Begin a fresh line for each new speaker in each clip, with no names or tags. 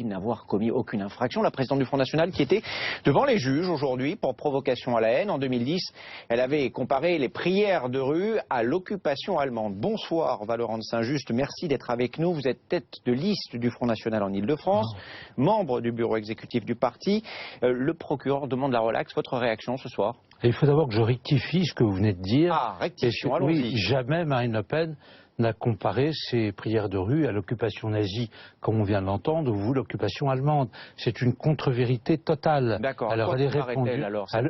n'avoir commis aucune infraction. La présidente du Front National qui était devant les juges aujourd'hui pour provocation à la haine. En 2010, elle avait comparé les prières de rue à l'occupation allemande. Bonsoir Valorant de Saint-Just, merci d'être avec nous. Vous êtes tête de liste du Front National en Ile-de-France, membre du bureau exécutif du parti. Le procureur demande la relaxe. Votre réaction ce soir?
Il faut d'abord que je rectifie ce que vous venez de dire.
Ah, rectification, allons-y.
Oui, jamais Marine Le Pen n'a comparé ses prières de rue à l'occupation nazie, comme on vient de l'entendre, ou l'occupation allemande. C'est une contre-vérité totale.
D'accord.
Alors elle est répondue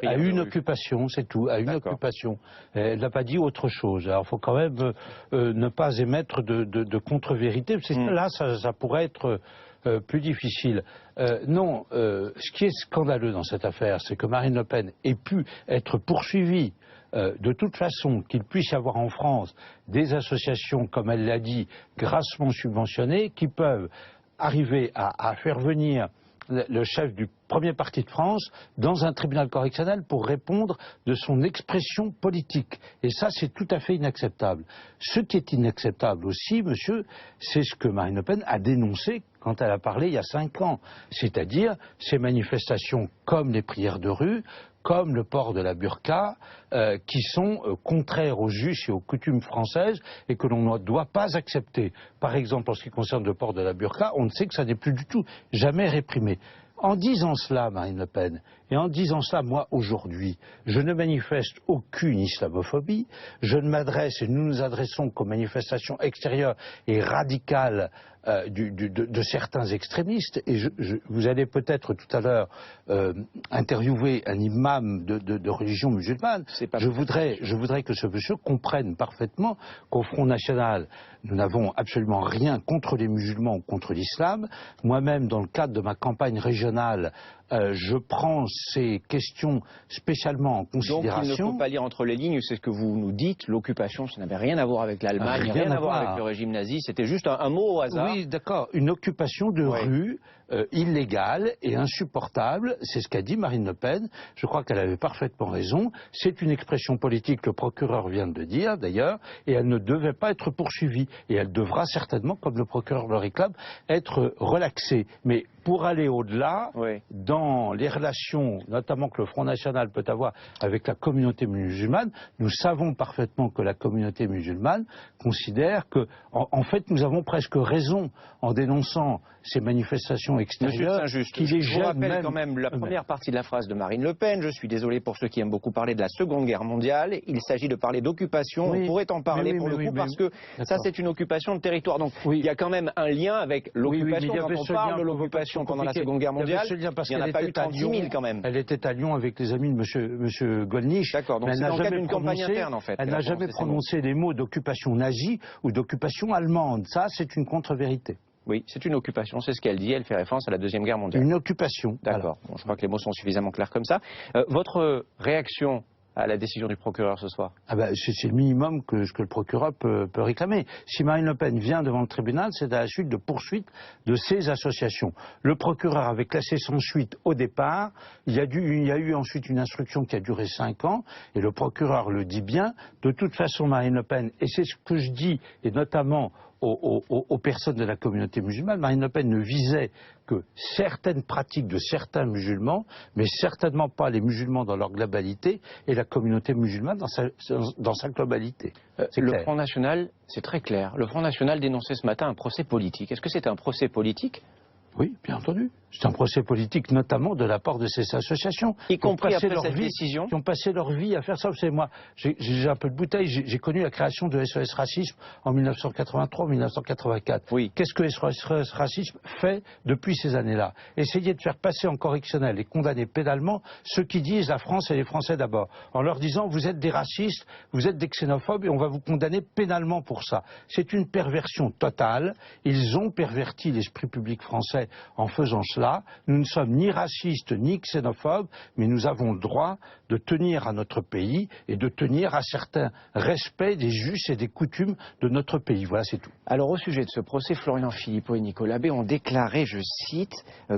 à une occupation, c'est tout, à une occupation. Elle n'a pas dit autre chose. Alors il faut quand même ne pas émettre de contre-vérité. Là, ça pourrait être plus difficile. Non, ce qui est scandaleux dans cette affaire, c'est que Marine Le Pen ait pu être poursuivie de toute façon, qu'il puisse y avoir en France des associations, comme elle l'a dit, grassement subventionnées, qui peuvent arriver à faire venir le chef du premier parti de France dans un tribunal correctionnel pour répondre de son expression politique. Et ça, c'est tout à fait inacceptable. Ce qui est inacceptable aussi, monsieur, c'est ce que Marine Le Pen a dénoncé quand elle a parlé il y a 5 ans. C'est-à-dire ces manifestations comme les prières de rue, comme le port de la burqa, qui sont contraires aux us et aux coutumes françaises et que l'on ne doit pas accepter. Par exemple, en ce qui concerne le port de la burqa, on sait que ça n'est plus du tout jamais réprimé. En disant cela, Marine Le Pen, et en disant cela, moi, aujourd'hui, je ne manifeste aucune islamophobie, je ne m'adresse, et nous nous adressons qu'aux manifestations extérieures et radicales de certains extrémistes, et vous allez peut-être tout à l'heure interviewer un imam de religion musulmane. Je voudrais que ce monsieur comprenne parfaitement qu'au Front National, nous n'avons absolument rien contre les musulmans ou contre l'islam. Moi-même, dans le cadre de ma campagne régionale, je prends ces questions spécialement en considération.
Donc il ne faut pas lire entre les lignes, c'est ce que vous nous dites, l'occupation, ça n'avait rien à voir avec l'Allemagne, rien à voir avec le régime nazi, c'était juste un mot au hasard.
Oui, d'accord, une occupation de rue illégale et insupportable, c'est ce qu'a dit Marine Le Pen, je crois qu'elle avait parfaitement raison, c'est une expression politique que le procureur vient de dire d'ailleurs, et elle ne devait pas être poursuivie, et elle devra certainement, comme le procureur le réclame, être relaxée. Mais pour aller au-delà, dans les relations, notamment que le Front National peut avoir avec la communauté musulmane, nous savons parfaitement que la communauté musulmane considère que, en fait, nous avons presque raison en dénonçant ces manifestations extérieures.
Monsieur Saint-Just, je vous rappelle quand même la première partie de la phrase de Marine Le Pen. Je suis désolé pour ceux qui aiment beaucoup parler de la Seconde Guerre mondiale. Il s'agit de parler d'occupation. On pourrait en parler pour le coup parce que ça, c'est une occupation de territoire. Donc il y a quand même un lien avec l'occupation. Quand on parle de l'occupation pendant la Seconde Guerre mondiale, il n'y en a pas eu 36 000 quand même.
Elle était à Lyon avec les amis de monsieur Gollnisch.
D'accord, donc c'est dans le cadre d'une campagne interne en fait.
Elle n'a jamais prononcé les mots d'occupation nazie ou d'occupation allemande. Ça, c'est une contre-vérité.
Oui, c'est une occupation, c'est ce qu'elle dit, elle fait référence à la Deuxième Guerre mondiale.
Une occupation.
D'accord, bon, je crois que les mots sont suffisamment clairs comme ça. Votre réaction à la décision du procureur ce soir?
C'est le minimum que le procureur peut réclamer. Si Marine Le Pen vient devant le tribunal, c'est à la suite de poursuites de ces associations. Le procureur avait classé sans suite au départ, il y a eu ensuite une instruction qui a duré 5 ans, et le procureur le dit bien, de toute façon Marine Le Pen, et c'est ce que je dis, et notamment aux personnes de la communauté musulmane, Marine Le Pen ne visait que certaines pratiques de certains musulmans, mais certainement pas les musulmans dans leur globalité et la communauté musulmane dans sa globalité.
Le Front National, c'est très clair. Le Front National dénonçait ce matin un procès politique. Est-ce que c'est un procès politique?
Oui, bien entendu. C'est un procès politique, notamment de la part de ces associations.
Y compris après cette décision.
Qui ont passé leur vie à faire ça. Vous savez, moi, j'ai un peu de bouteille. J'ai connu la création de SOS Racisme en 1983-1984.
Oui.
Qu'est-ce que SOS Racisme fait depuis ces années-là? Essayer de faire passer en correctionnel et condamner pénalement ceux qui disent la France et les Français d'abord. En leur disant, vous êtes des racistes, vous êtes des xénophobes et on va vous condamner pénalement pour ça. C'est une perversion totale. Ils ont perverti l'esprit public français en faisant cela. Nous ne sommes ni racistes ni xénophobes, mais nous avons le droit de tenir à notre pays et de tenir à certains respects des us et des coutumes de notre pays. Voilà, c'est tout.
Alors au sujet de ce procès, Florian Philippot et Nicolas B ont déclaré, je cite,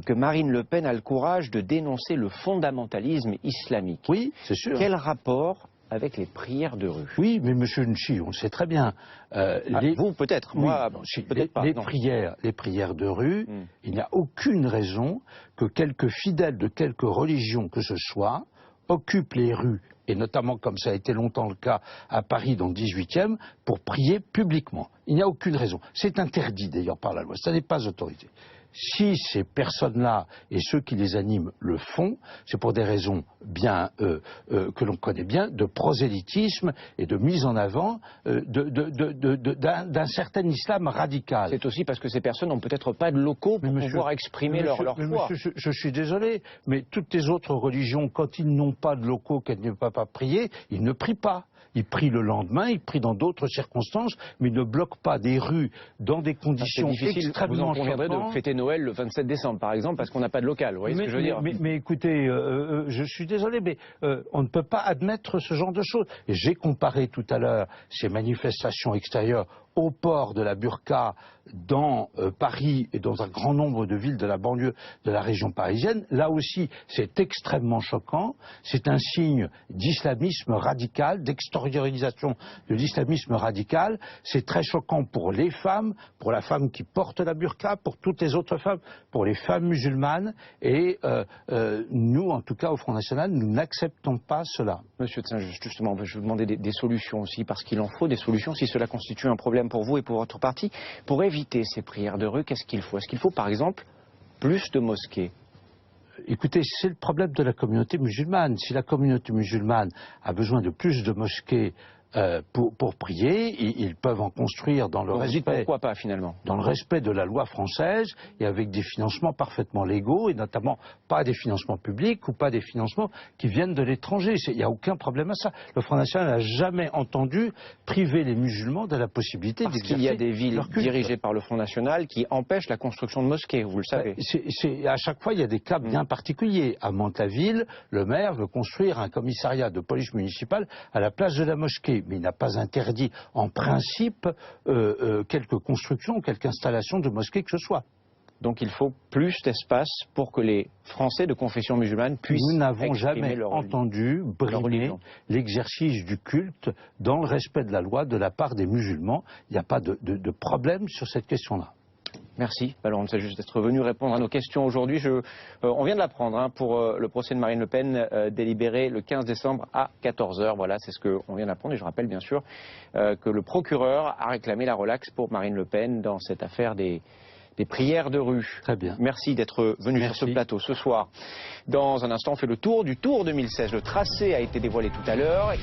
que Marine Le Pen a le courage de dénoncer le fondamentalisme islamique.
Oui, c'est sûr.
Quel rapport avec les prières de rue.
Oui, mais Monsieur Nchi, on le sait très bien.
Vous peut-être, moi peut-être pas.
Les prières de rue, il n'y a aucune raison que quelques fidèles de quelque religion que ce soit occupent les rues, et notamment comme ça a été longtemps le cas à Paris dans le 18e, pour prier publiquement. Il n'y a aucune raison. C'est interdit d'ailleurs par la loi, ça n'est pas autorisé. Si ces personnes-là et ceux qui les animent le font, c'est pour des raisons bien que l'on connaît bien, de prosélytisme et de mise en avant d'un certain islam radical.
C'est aussi parce que ces personnes n'ont peut-être pas de locaux pour pouvoir exprimer leur foi.
Monsieur, je suis désolé, mais toutes les autres religions, quand ils n'ont pas de locaux, qu'elles ne peuvent pas prier, ils ne prient pas. Ils prient le lendemain, ils prient dans d'autres circonstances, mais ils ne bloquent pas des rues dans des conditions extrêmement
Vous en conviendrez de fêter Noël le 27 décembre, par exemple, parce qu'on n'a pas de local. Vous voyez ce que je veux dire ?
Mais écoutez, je suis désolé, mais on ne peut pas admettre ce genre de choses. Et j'ai comparé tout à l'heure ces manifestations extérieures au port de la burqa dans Paris et dans un grand nombre de villes de la banlieue de la région parisienne. Là aussi, c'est extrêmement choquant. C'est un signe d'islamisme radical, d'extériorisation de l'islamisme radical. C'est très choquant pour les femmes, pour la femme qui porte la burqa, pour toutes les autres femmes, pour les femmes musulmanes. Et nous, en tout cas, au Front National, nous n'acceptons pas cela.
Monsieur Tsin, justement, je vais vous demander des solutions aussi, parce qu'il en faut des solutions si cela constitue un problème pour vous et pour votre parti. Pour éviter ces prières de rue, qu'est-ce qu'il faut? Est-ce qu'il faut, par exemple, plus de mosquées?
Écoutez, c'est le problème de la communauté musulmane. Si la communauté musulmane a besoin de plus de mosquées pour prier, ils peuvent en construire dans le respect.
Pourquoi pas finalement?
Dans le respect de la loi française et avec des financements parfaitement légaux et notamment pas des financements publics ou pas des financements qui viennent de l'étranger. Il n'y a aucun problème à ça. Le Front National n'a jamais entendu priver les musulmans de la possibilité d'exercer.
Parce qu'il y a des villes dirigées par le Front National qui empêchent la construction de mosquées, vous le savez.
À chaque fois, il y a des cas bien particuliers. À Mantes-la-Ville, le maire veut construire un commissariat de police municipale à la place de la mosquée. Mais il n'a pas interdit en principe quelque construction, quelque installation de mosquée que ce soit.
Donc il faut plus d'espace pour que les Français de confession musulmane puissent
Nous n'avons jamais entendu brimer l'exercice du culte dans le respect de la loi de la part des musulmans. Il n'y a pas de problème sur cette question-là.
Merci. Alors, on sait juste d'être venu répondre à nos questions aujourd'hui. On vient de l'apprendre pour le procès de Marine Le Pen délibéré le 15 décembre à 14h. Voilà, c'est ce qu'on vient d'apprendre. Et je rappelle bien sûr que le procureur a réclamé la relaxe pour Marine Le Pen dans cette affaire des prières de rue.
Très bien.
Merci d'être venu sur ce plateau ce soir. Dans un instant, on fait le tour du Tour 2016. Le tracé a été dévoilé tout à l'heure.